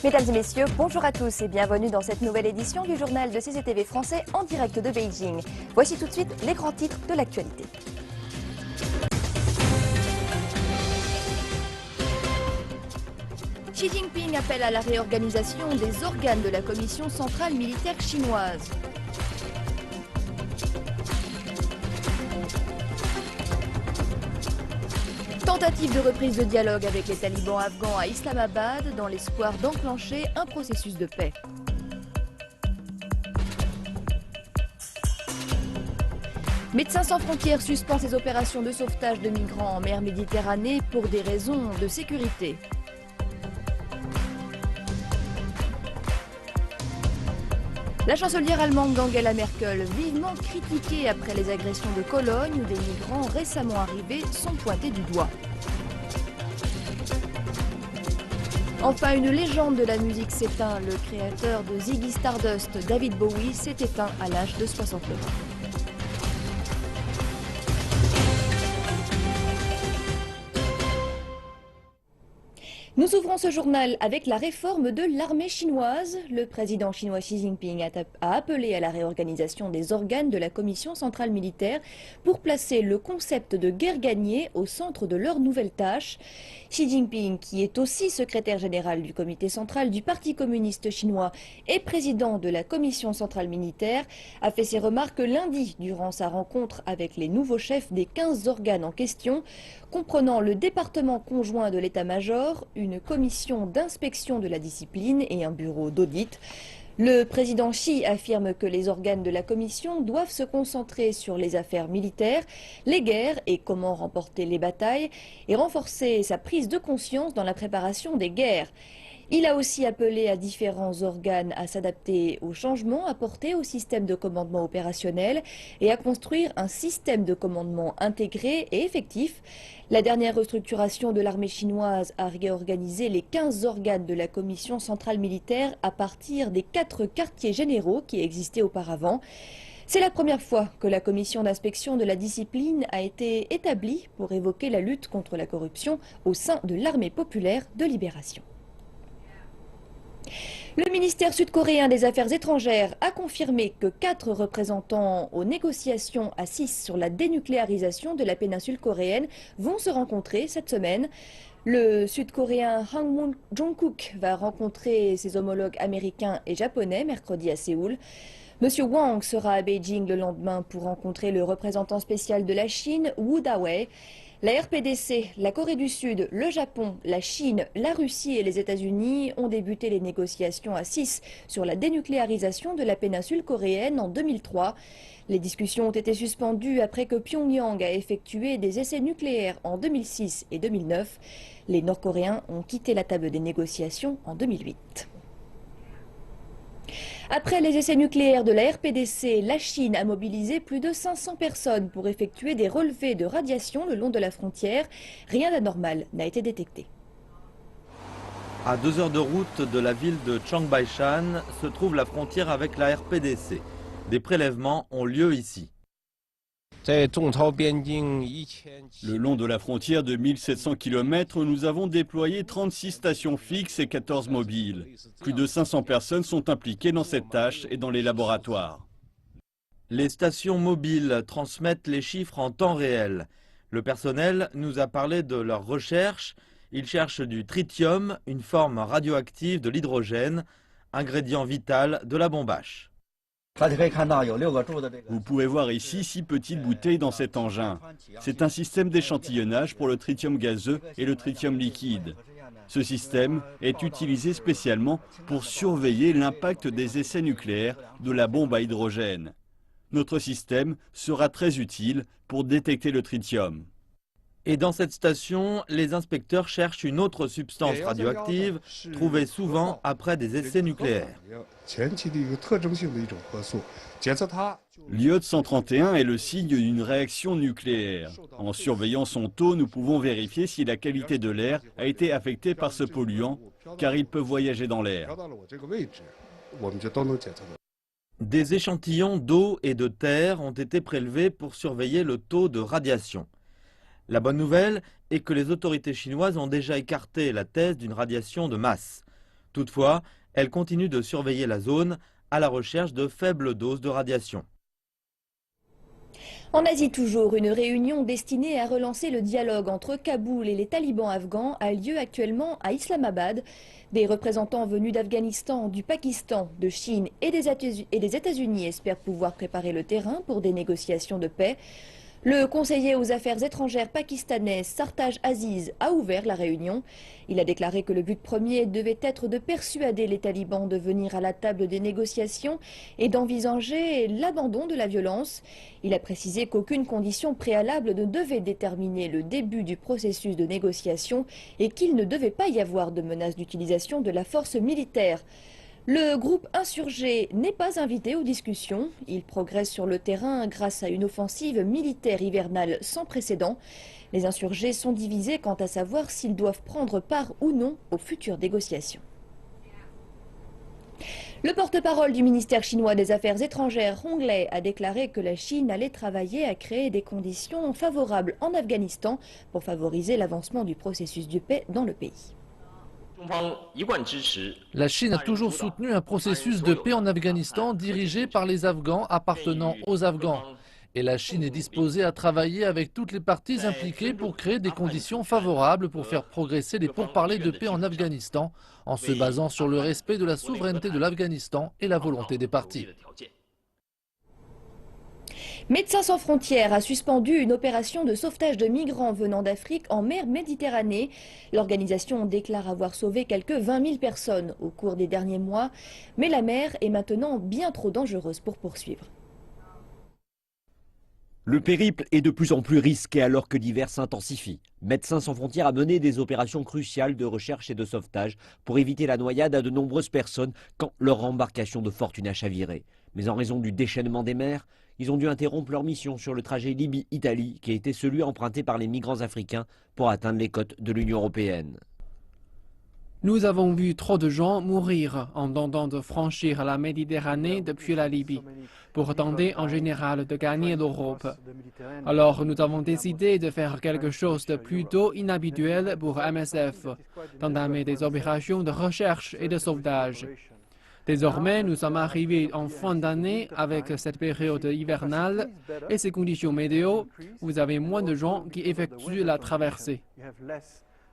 Mesdames et messieurs, bonjour à tous et bienvenue dans cette nouvelle édition du journal de CCTV français en direct de Beijing. Voici tout de suite les grands titres de l'actualité. Xi Jinping appelle à la réorganisation des organes de la Commission centrale militaire chinoise. Tentative de reprise de dialogue avec les talibans afghans à Islamabad dans l'espoir d'enclencher un processus de paix. Médecins sans frontières suspend ses opérations de sauvetage de migrants en mer Méditerranée pour des raisons de sécurité. La chancelière allemande Angela Merkel, vivement critiquée après les agressions de Cologne où des migrants récemment arrivés sont pointés du doigt. Enfin, une légende de la musique s'éteint. Le créateur de Ziggy Stardust, David Bowie, s'est éteint à l'âge de 69 ans. Nous ouvrons ce journal avec la réforme de l'armée chinoise. Le président chinois Xi Jinping a appelé à la réorganisation des organes de la Commission centrale militaire pour placer le concept de guerre gagnée au centre de leurs nouvelles tâches. Xi Jinping, qui est aussi secrétaire général du comité central du Parti communiste chinois et président de la Commission centrale militaire, a fait ses remarques lundi durant sa rencontre avec les nouveaux chefs des 15 organes en question, comprenant le département conjoint de l'état-major, une commission d'inspection de la discipline et un bureau d'audit. Le président Xi affirme que les organes de la commission doivent se concentrer sur les affaires militaires, les guerres et comment remporter les batailles, et renforcer sa prise de conscience dans la préparation des guerres. Il a aussi appelé à différents organes à s'adapter aux changements apportés au système de commandement opérationnel et à construire un système de commandement intégré et effectif. La dernière restructuration de l'armée chinoise a réorganisé les 15 organes de la Commission centrale militaire à partir des 4 quartiers généraux qui existaient auparavant. C'est la première fois que la commission d'inspection de la discipline a été établie pour évoquer la lutte contre la corruption au sein de l'armée populaire de libération. Le ministère sud-coréen des Affaires étrangères a confirmé que 4 représentants aux négociations à 6 sur la dénucléarisation de la péninsule coréenne vont se rencontrer cette semaine. Le sud-coréen Han Jong-kuk va rencontrer ses homologues américains et japonais mercredi à Séoul. Monsieur Wang sera à Beijing le lendemain pour rencontrer le représentant spécial de la Chine, Wu Dawei. La RPDC, la Corée du Sud, le Japon, la Chine, la Russie et les États-Unis ont débuté les négociations à 6 sur la dénucléarisation de la péninsule coréenne en 2003. Les discussions ont été suspendues après que Pyongyang a effectué des essais nucléaires en 2006 et 2009. Les Nord-Coréens ont quitté la table des négociations en 2008. Après les essais nucléaires de la RPDC, la Chine a mobilisé plus de 500 personnes pour effectuer des relevés de radiation le long de la frontière. Rien d'anormal n'a été détecté. À 2 heures de route de la ville de Changbaishan se trouve la frontière avec la RPDC. Des prélèvements ont lieu ici. Le long de la frontière de 1700 km, nous avons déployé 36 stations fixes et 14 mobiles. Plus de 500 personnes sont impliquées dans cette tâche et dans les laboratoires. Les stations mobiles transmettent les chiffres en temps réel. Le personnel nous a parlé de leurs recherches. Ils cherchent du tritium, une forme radioactive de l'hydrogène, ingrédient vital de la bombache. Vous pouvez voir ici 6 petites bouteilles dans cet engin. C'est un système d'échantillonnage pour le tritium gazeux et le tritium liquide. Ce système est utilisé spécialement pour surveiller l'impact des essais nucléaires de la bombe à hydrogène. Notre système sera très utile pour détecter le tritium. Et dans cette station, les inspecteurs cherchent une autre substance radioactive trouvée souvent après des essais nucléaires. L'iode 131 est le signe d'une réaction nucléaire. En surveillant son taux, nous pouvons vérifier si la qualité de l'air a été affectée par ce polluant, car il peut voyager dans l'air. Des échantillons d'eau et de terre ont été prélevés pour surveiller le taux de radiation. La bonne nouvelle est que les autorités chinoises ont déjà écarté la thèse d'une radiation de masse. Toutefois, elle continue de surveiller la zone à la recherche de faibles doses de radiation. En Asie toujours, une réunion destinée à relancer le dialogue entre Kaboul et les talibans afghans a lieu actuellement à Islamabad. Des représentants venus d'Afghanistan, du Pakistan, de Chine et des États-Unis espèrent pouvoir préparer le terrain pour des négociations de paix. Le conseiller aux affaires étrangères pakistanais Sartaj Aziz a ouvert la réunion. Il a déclaré que le but premier devait être de persuader les talibans de venir à la table des négociations et d'envisager l'abandon de la violence. Il a précisé qu'aucune condition préalable ne devait déterminer le début du processus de négociation et qu'il ne devait pas y avoir de menace d'utilisation de la force militaire. Le groupe insurgé n'est pas invité aux discussions. Il progresse sur le terrain grâce à une offensive militaire hivernale sans précédent. Les insurgés sont divisés quant à savoir s'ils doivent prendre part ou non aux futures négociations. Le porte-parole du ministère chinois des Affaires étrangères, Hong Lei, a déclaré que la Chine allait travailler à créer des conditions favorables en Afghanistan pour favoriser l'avancement du processus de paix dans le pays. La Chine a toujours soutenu un processus de paix en Afghanistan dirigé par les Afghans appartenant aux Afghans. Et la Chine est disposée à travailler avec toutes les parties impliquées pour créer des conditions favorables pour faire progresser les pourparlers de paix en Afghanistan en se basant sur le respect de la souveraineté de l'Afghanistan et la volonté des parties. Médecins sans frontières a suspendu une opération de sauvetage de migrants venant d'Afrique en mer Méditerranée. L'organisation déclare avoir sauvé quelques 20 000 personnes au cours des derniers mois, mais la mer est maintenant bien trop dangereuse pour poursuivre. Le périple est de plus en plus risqué alors que l'hiver s'intensifie. Médecins sans frontières a mené des opérations cruciales de recherche et de sauvetage pour éviter la noyade à de nombreuses personnes quand leur embarcation de fortune a chaviré. Mais en raison du déchaînement des mers, ils ont dû interrompre leur mission sur le trajet Libye-Italie qui a été celui emprunté par les migrants africains pour atteindre les côtes de l'Union européenne. Nous avons vu trop de gens mourir en tentant de franchir la Méditerranée depuis la Libye, pour tenter en général de gagner l'Europe. Alors nous avons décidé de faire quelque chose de plutôt inhabituel pour MSF, d'entamer des opérations de recherche et de sauvetage. Désormais, nous sommes arrivés en fin d'année avec cette période hivernale et ces conditions météo, vous avez moins de gens qui effectuent la traversée.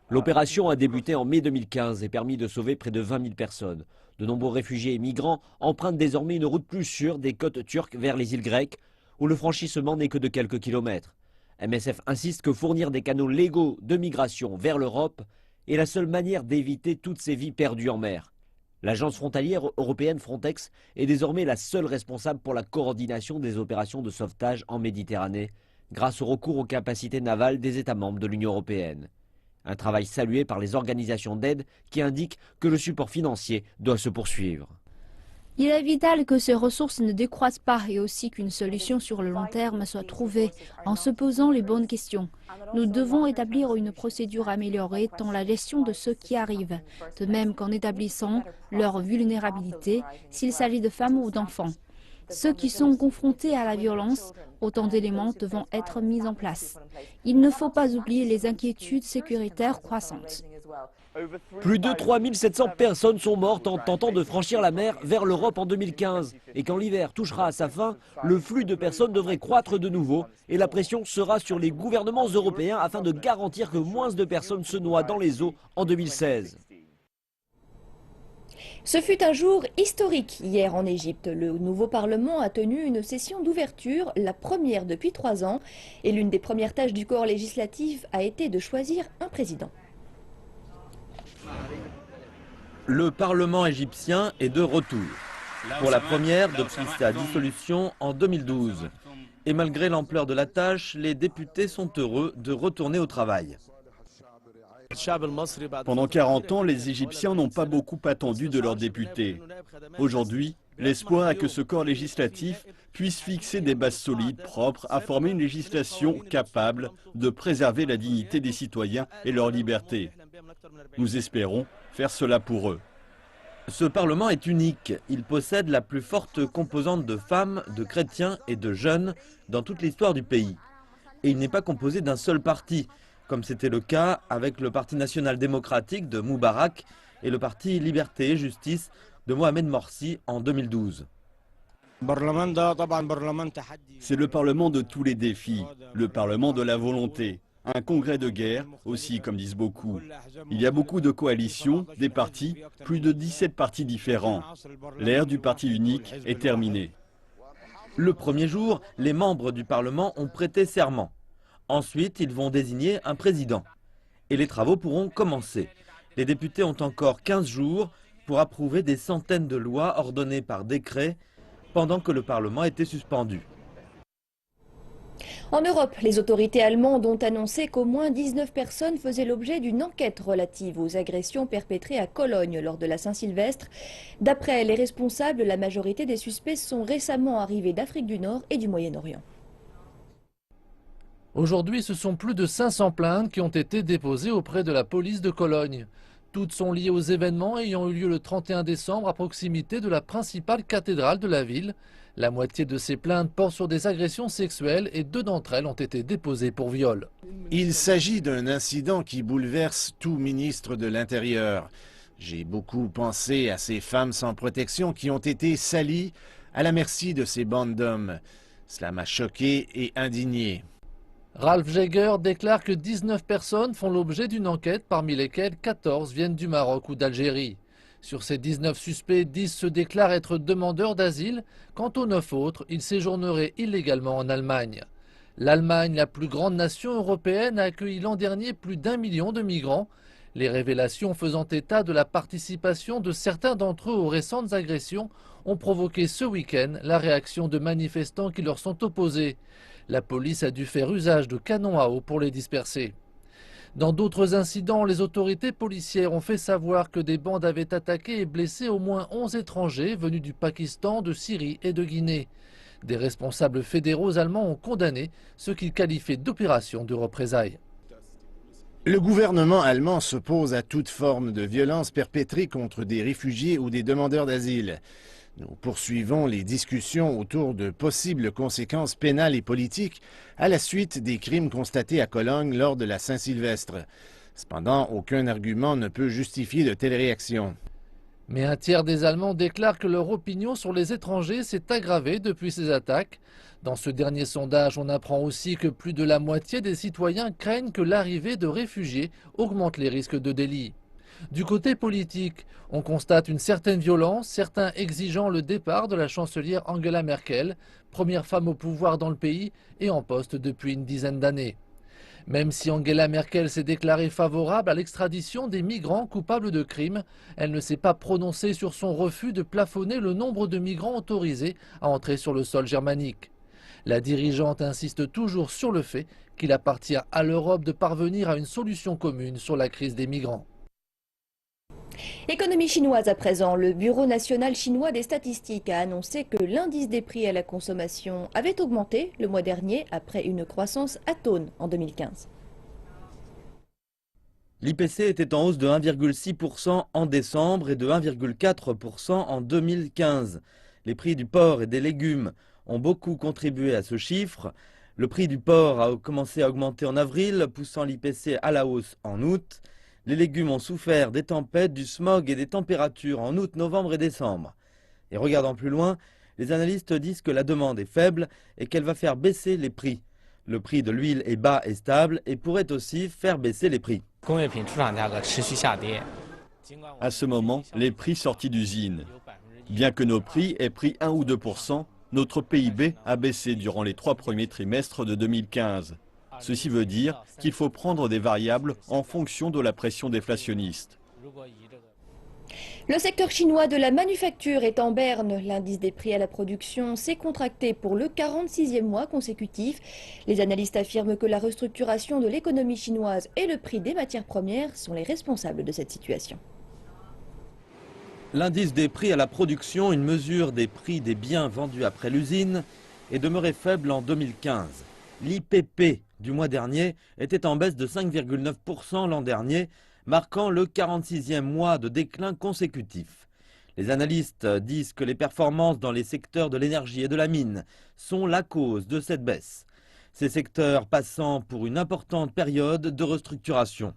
L'opération a débuté en mai 2015 et permis de sauver près de 20 000 personnes. De nombreux réfugiés et migrants empruntent désormais une route plus sûre des côtes turques vers les îles grecques, où le franchissement n'est que de quelques kilomètres. MSF insiste que fournir des canaux légaux de migration vers l'Europe est la seule manière d'éviter toutes ces vies perdues en mer. L'agence frontalière européenne Frontex est désormais la seule responsable pour la coordination des opérations de sauvetage en Méditerranée, grâce au recours aux capacités navales des États membres de l'Union européenne. Un travail salué par les organisations d'aide qui indiquent que le support financier doit se poursuivre. Il est vital que ces ressources ne décroissent pas et aussi qu'une solution sur le long terme soit trouvée en se posant les bonnes questions. Nous devons établir une procédure améliorée dans la gestion de ceux qui arrivent, de même qu'en établissant leur vulnérabilité s'il s'agit de femmes ou d'enfants. Ceux qui sont confrontés à la violence, autant d'éléments devront être mis en place. Il ne faut pas oublier les inquiétudes sécuritaires croissantes. Plus de 3 700 personnes sont mortes en tentant de franchir la mer vers l'Europe en 2015. Et quand l'hiver touchera à sa fin, le flux de personnes devrait croître de nouveau et la pression sera sur les gouvernements européens afin de garantir que moins de personnes se noient dans les eaux en 2016. Ce fut un jour historique hier en Égypte. Le nouveau Parlement a tenu une session d'ouverture, la première depuis 3 ans. Et l'une des premières tâches du corps législatif a été de choisir un président. Le Parlement égyptien est de retour. Pour la première depuis sa dissolution en 2012. Et malgré l'ampleur de la tâche, les députés sont heureux de retourner au travail. Pendant 40 ans, les Égyptiens n'ont pas beaucoup attendu de leurs députés. Aujourd'hui, l'espoir est que ce corps législatif puisse fixer des bases solides, propres à former une législation capable de préserver la dignité des citoyens et leur liberté. Nous espérons faire cela pour eux. Ce Parlement est unique. Il possède la plus forte composante de femmes, de chrétiens et de jeunes dans toute l'histoire du pays. Et il n'est pas composé d'un seul parti, comme c'était le cas avec le Parti national démocratique de Moubarak et le parti Liberté et Justice de Mohamed Morsi en 2012. C'est le Parlement de tous les défis, le Parlement de la volonté. Un congrès de guerre aussi, comme disent beaucoup. Il y a beaucoup de coalitions, des partis, plus de 17 partis différents. L'ère du parti unique est terminée. Le premier jour, les membres du Parlement ont prêté serment. Ensuite, ils vont désigner un président. Et les travaux pourront commencer. Les députés ont encore 15 jours pour approuver des centaines de lois ordonnées par décret pendant que le Parlement était suspendu. En Europe, les autorités allemandes ont annoncé qu'au moins 19 personnes faisaient l'objet d'une enquête relative aux agressions perpétrées à Cologne lors de la Saint-Sylvestre. D'après les responsables, la majorité des suspects sont récemment arrivés d'Afrique du Nord et du Moyen-Orient. Aujourd'hui, ce sont plus de 500 plaintes qui ont été déposées auprès de la police de Cologne. Toutes sont liées aux événements ayant eu lieu le 31 décembre à proximité de la principale cathédrale de la ville. La moitié de ces plaintes portent sur des agressions sexuelles et 2 d'entre elles ont été déposées pour viol. Il s'agit d'un incident qui bouleverse tout ministre de l'Intérieur. J'ai beaucoup pensé à ces femmes sans protection qui ont été salies à la merci de ces bandes d'hommes. Cela m'a choqué et indigné. Ralph Jäger déclare que 19 personnes font l'objet d'une enquête, parmi lesquelles 14 viennent du Maroc ou d'Algérie. Sur ces 19 suspects, 10 se déclarent être demandeurs d'asile. Quant aux 9 autres, ils séjourneraient illégalement en Allemagne. L'Allemagne, la plus grande nation européenne, a accueilli l'an dernier plus d'1 million de migrants. Les révélations faisant état de la participation de certains d'entre eux aux récentes agressions ont provoqué ce week-end la réaction de manifestants qui leur sont opposés. La police a dû faire usage de canons à eau pour les disperser. Dans d'autres incidents, les autorités policières ont fait savoir que des bandes avaient attaqué et blessé au moins 11 étrangers venus du Pakistan, de Syrie et de Guinée. Des responsables fédéraux allemands ont condamné ce qu'ils qualifient d'opération de représailles. Le gouvernement allemand s'oppose à toute forme de violence perpétrée contre des réfugiés ou des demandeurs d'asile. Nous poursuivons les discussions autour de possibles conséquences pénales et politiques à la suite des crimes constatés à Cologne lors de la Saint-Sylvestre. Cependant, aucun argument ne peut justifier de telles réactions. Mais un tiers des Allemands déclarent que leur opinion sur les étrangers s'est aggravée depuis ces attaques. Dans ce dernier sondage, on apprend aussi que plus de la moitié des citoyens craignent que l'arrivée de réfugiés augmente les risques de délit. Du côté politique, on constate une certaine violence, certains exigeant le départ de la chancelière Angela Merkel, première femme au pouvoir dans le pays et en poste depuis une dizaine d'années. Même si Angela Merkel s'est déclarée favorable à l'extradition des migrants coupables de crimes, elle ne s'est pas prononcée sur son refus de plafonner le nombre de migrants autorisés à entrer sur le sol germanique. La dirigeante insiste toujours sur le fait qu'il appartient à l'Europe de parvenir à une solution commune sur la crise des migrants. Économie chinoise à présent. Le Bureau national chinois des statistiques a annoncé que l'indice des prix à la consommation avait augmenté le mois dernier après une croissance atone en 2015. L'IPC était en hausse de 1,6% en décembre et de 1,4% en 2015. Les prix du porc et des légumes ont beaucoup contribué à ce chiffre. Le prix du porc a commencé à augmenter en avril, poussant l'IPC à la hausse en août. Les légumes ont souffert des tempêtes, du smog et des températures en août, novembre et décembre. Et regardant plus loin, les analystes disent que la demande est faible et qu'elle va faire baisser les prix. Le prix de l'huile est bas et stable et pourrait aussi faire baisser les prix. À ce moment, les prix sortis d'usine. Bien que nos prix aient pris 1 ou 2%, notre PIB a baissé durant les 3 premiers trimestres de 2015. Ceci veut dire qu'il faut prendre des variables en fonction de la pression déflationniste. Le secteur chinois de la manufacture est en berne. L'indice des prix à la production s'est contracté pour le 46e mois consécutif. Les analystes affirment que la restructuration de l'économie chinoise et le prix des matières premières sont les responsables de cette situation. L'indice des prix à la production, une mesure des prix des biens vendus après l'usine, est demeuré faible en 2015. L'IPP du mois dernier était en baisse de 5,9% l'an dernier, marquant le 46e mois de déclin consécutif. Les analystes disent que les performances dans les secteurs de l'énergie et de la mine sont la cause de cette baisse. Ces secteurs passant pour une importante période de restructuration.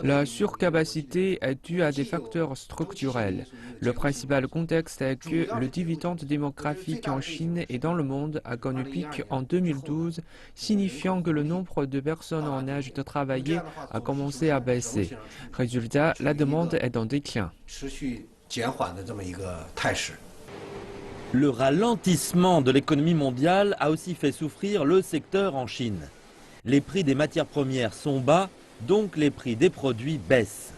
La surcapacité est due à des facteurs structurels. Le principal contexte est que le dividende démographique en Chine et dans le monde a connu pic en 2012, signifiant que le nombre de personnes en âge de travailler a commencé à baisser. Résultat, la demande est en déclin. Le ralentissement de l'économie mondiale a aussi fait souffrir le secteur en Chine. Les prix des matières premières sont bas, donc les prix des produits baissent.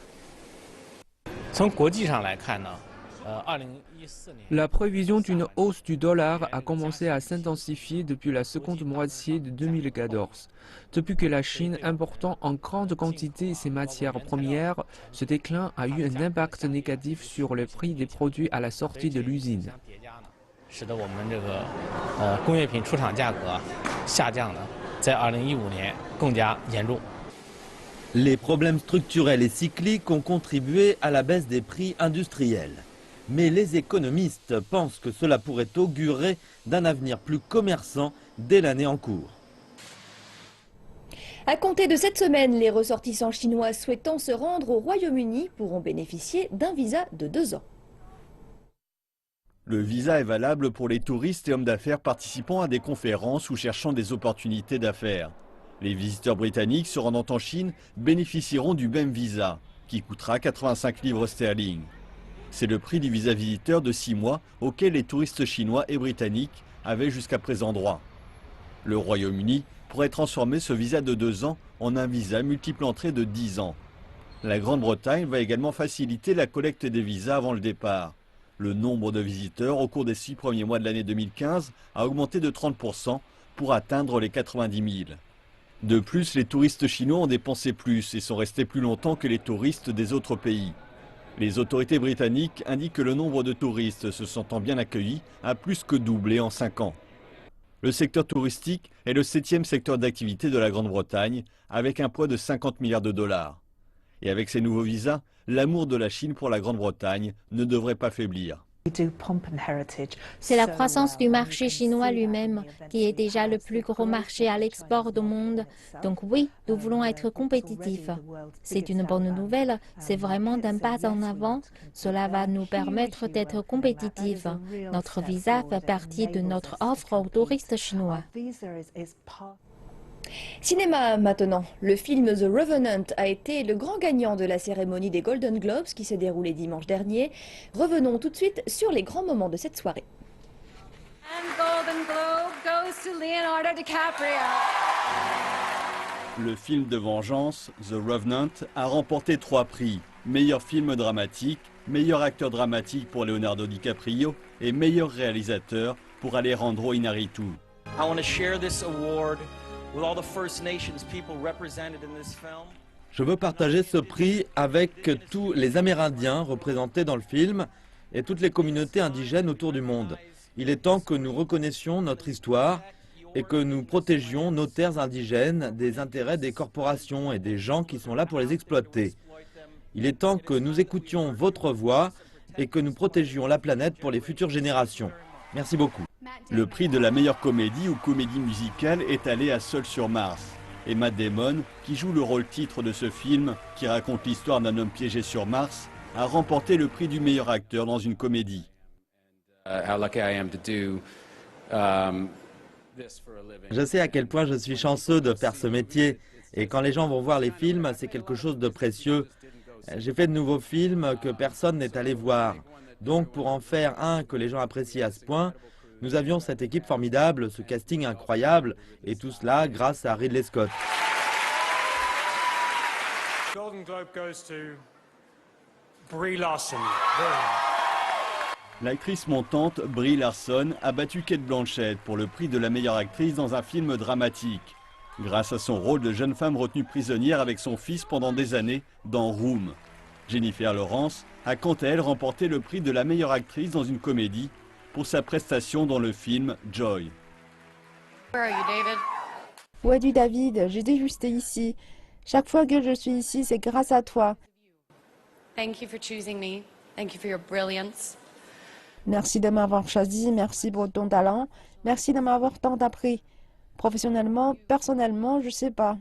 La prévision d'une hausse du dollar a commencé à s'intensifier depuis la seconde moitié de 2014. Depuis que la Chine important en grande quantité ses matières premières, ce déclin a eu un impact négatif sur le prix des produits à la sortie de l'usine. Les problèmes structurels et cycliques ont contribué à la baisse des prix industriels. Mais les économistes pensent que cela pourrait augurer d'un avenir plus commerçant dès l'année en cours. À compter de cette semaine, les ressortissants chinois souhaitant se rendre au Royaume-Uni pourront bénéficier d'un visa de 2 ans. Le visa est valable pour les touristes et hommes d'affaires participant à des conférences ou cherchant des opportunités d'affaires. Les visiteurs britanniques se rendant en Chine bénéficieront du même visa, qui coûtera 85 livres sterling. C'est le prix du visa visiteur de 6 mois auquel les touristes chinois et britanniques avaient jusqu'à présent droit. Le Royaume-Uni pourrait transformer ce visa de 2 ans en un visa multiple entrée de 10 ans. La Grande-Bretagne va également faciliter la collecte des visas avant le départ. Le nombre de visiteurs au cours des 6 premiers mois de l'année 2015 a augmenté de 30% pour atteindre les 90 000. De plus, les touristes chinois ont dépensé plus et sont restés plus longtemps que les touristes des autres pays. Les autorités britanniques indiquent que le nombre de touristes se sentant bien accueillis a plus que doublé en 5 ans. Le secteur touristique est le 7e secteur d'activité de la Grande-Bretagne, avec un poids de 50 milliards de dollars. Et avec ces nouveaux visas, l'amour de la Chine pour la Grande-Bretagne ne devrait pas faiblir. C'est la croissance du marché chinois lui-même qui est déjà le plus gros marché à l'export du monde. Donc oui, nous voulons être compétitifs. C'est une bonne nouvelle, c'est vraiment un pas en avant. Cela va nous permettre d'être compétitifs. Notre visa fait partie de notre offre aux touristes chinois. Cinéma maintenant. Le film The Revenant a été le grand gagnant de la cérémonie des Golden Globes qui s'est déroulée dimanche dernier. Revenons tout de suite sur les grands moments de cette soirée. Golden Globe goes to Leonardo DiCaprio. Le film de vengeance, The Revenant, a remporté 3 prix. Meilleur film dramatique, meilleur acteur dramatique pour Leonardo DiCaprio et meilleur réalisateur pour Alejandro Iñárritu. I want to share this award with all the First Nations people represented in this film. Je veux partager ce prix avec tous les Amérindiens représentés dans le film et toutes les communautés indigènes autour du monde. Il est temps que nous reconnaissions notre histoire et que nous protégions nos terres indigènes des intérêts des corporations et des gens qui sont là pour les exploiter. Il est temps que nous écoutions votre voix et que nous protégions la planète pour les futures générations. Merci beaucoup. Le prix de la meilleure comédie ou comédie musicale est allé à Seul sur Mars. Et Matt Damon, qui joue le rôle titre de ce film, qui raconte l'histoire d'un homme piégé sur Mars, a remporté le prix du meilleur acteur dans une comédie. Je sais à quel point je suis chanceux de faire ce métier. Et quand les gens vont voir les films, c'est quelque chose de précieux. J'ai fait de nouveaux films que personne n'est allé voir. Donc pour en faire un que les gens apprécient à ce point, nous avions cette équipe formidable, ce casting incroyable, et tout cela grâce à Ridley Scott. Golden Globe goes to Brie Larson. L'actrice montante Brie Larson a battu Cate Blanchett pour le prix de la meilleure actrice dans un film dramatique, grâce à son rôle de jeune femme retenue prisonnière avec son fils pendant des années dans Room. Jennifer Lawrence a quant à elle remporté le prix de la meilleure actrice dans une comédie pour sa prestation dans le film Joy. Où es-tu, David? J'étais juste ici. Chaque fois que je suis ici, c'est grâce à toi. Thank you for choosing me. Thank you for your brilliance. Merci de m'avoir choisi, merci pour ton talent, merci de m'avoir tant appris. Professionnellement, personnellement, je sais pas.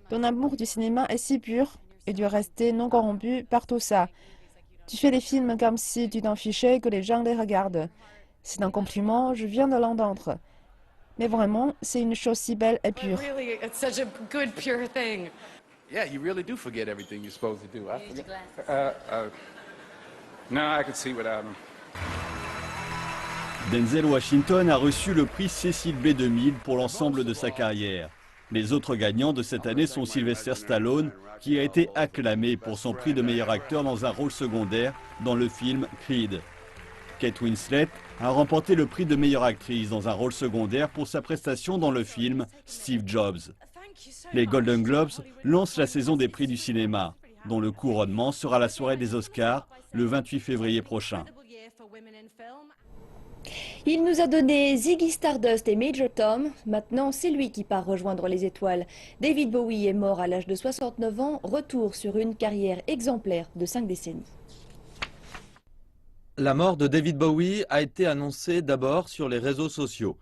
Ton amour du cinéma est si pur. et de rester non corrompu par tout ça. Tu fais les films comme si tu t'en fichais que les gens les regardent. C'est un compliment, je viens de l'entendre. Mais vraiment, c'est une chose si belle et pure. Really, it's such a good, pure thing. Yeah, you really do forget everything you're supposed to do. No, I could see without him. Denzel Washington a reçu le prix Cecil B 2000 pour l'ensemble de sa carrière. Les autres gagnants de cette année sont Sylvester Stallone, qui a été acclamé pour son prix de meilleur acteur dans un rôle secondaire dans le film Creed. Kate Winslet a remporté le prix de meilleure actrice dans un rôle secondaire pour sa prestation dans le film Steve Jobs. Les Golden Globes lancent la saison des prix du cinéma, dont le couronnement sera la soirée des Oscars le 28 février prochain. Il nous a donné Ziggy Stardust et Major Tom. Maintenant, c'est lui qui part rejoindre les étoiles. David Bowie est mort à l'âge de 69 ans. Retour sur une carrière exemplaire de 5 décennies. La mort de David Bowie a été annoncée d'abord sur les réseaux sociaux.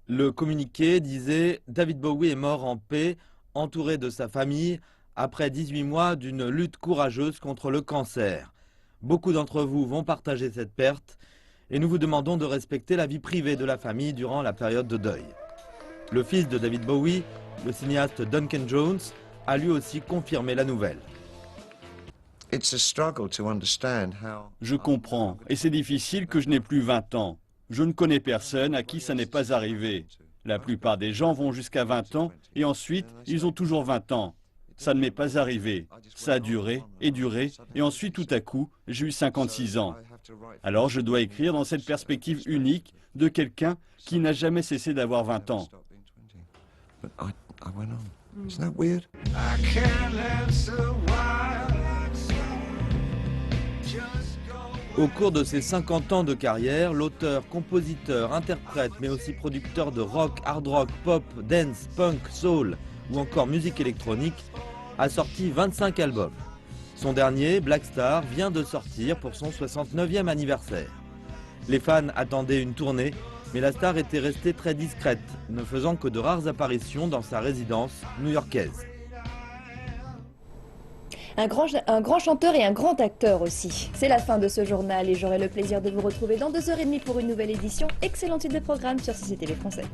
Le communiqué disait « David Bowie est mort en paix, entouré de sa famille, après 18 mois d'une lutte courageuse contre le cancer. Beaucoup d'entre vous vont partager cette perte et nous vous demandons de respecter la vie privée de la famille durant la période de deuil. » Le fils de David Bowie, le cinéaste Duncan Jones, a lui aussi confirmé la nouvelle. Je comprends, et c'est difficile que je n'ai plus 20 ans. Je ne connais personne à qui ça n'est pas arrivé. La plupart des gens vont jusqu'à 20 ans et ensuite ils ont toujours 20 ans. Ça ne m'est pas arrivé. Ça a duré et ensuite tout à coup, j'ai eu 56 ans. Alors je dois écrire dans cette perspective unique de quelqu'un qui n'a jamais cessé d'avoir 20 ans. Au cours de ses 50 ans de carrière, l'auteur, compositeur, interprète, mais aussi producteur de rock, hard rock, pop, dance, punk, soul ou encore musique électronique, a sorti 25 albums. Son dernier, Black Star, vient de sortir pour son 69e anniversaire. Les fans attendaient une tournée, mais la star était restée très discrète, ne faisant que de rares apparitions dans sa résidence new-yorkaise. Un grand chanteur et un grand acteur aussi. C'est la fin de ce journal et j'aurai le plaisir de vous retrouver dans 2h30 pour une nouvelle édition. Excellente suite de programme sur CCTV Français.